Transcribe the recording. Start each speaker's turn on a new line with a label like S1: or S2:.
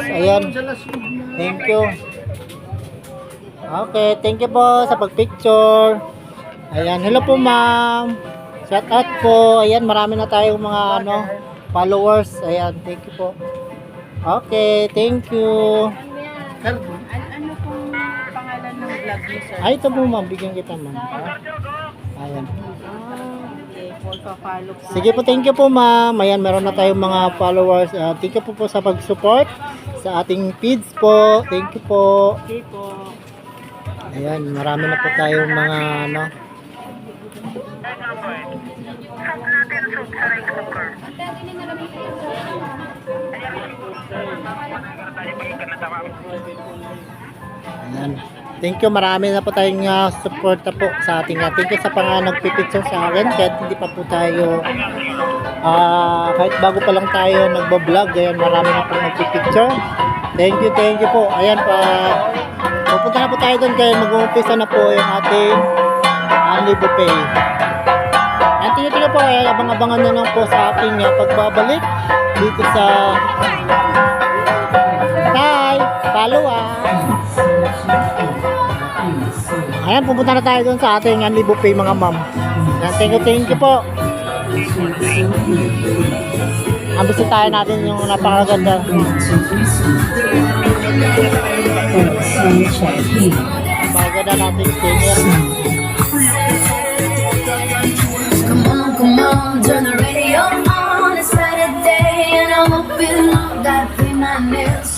S1: Ayan. Thank you. Okay, thank you po sa pagpicture. Ayan, hello po ma'am. Shout out po. Ayan, marami na tayong mga followers. Ayan, thank you po. Okay, thank you.
S2: Ano pong pangalan ng vlog niyo, sir?
S1: Ay, ito po ma'am, bigyan kita ma'am. Ayan.
S2: Okay, follow po.
S1: Sige po, thank you po ma'am. Ayan, meron na tayong mga followers. Thank you po sa pag-support sa ating feeds po. Thank you po.
S2: Okay po.
S1: Ayan, marami na po tayong mga Ayan. Thank you, marami na po tayong support po sa ating thank you sa nagpipicture sa akin kahit hindi pa po tayo kahit bago pa lang tayo nagbo-vlog. Ayan, marami na po nagpipicture. Thank you po. Ayan pa. Pupunta na po tayo doon kaya mag-uumpisa na po yung ating Only Buffet. Ayan, tingnan po. Ayan, abang-abangan na lang po sa ating pagbabalik dito sa Thai Palua. Ayan, pupunta na tayo doon sa ating Only Buffet mga ma'am. Ayan, thank you po. Ang bisitahin natin yung napakaganda. Napakaganda natin singer.
S3: Come on, turn the radio on. It's Saturday and I'm up in love. Gotta pay my nails.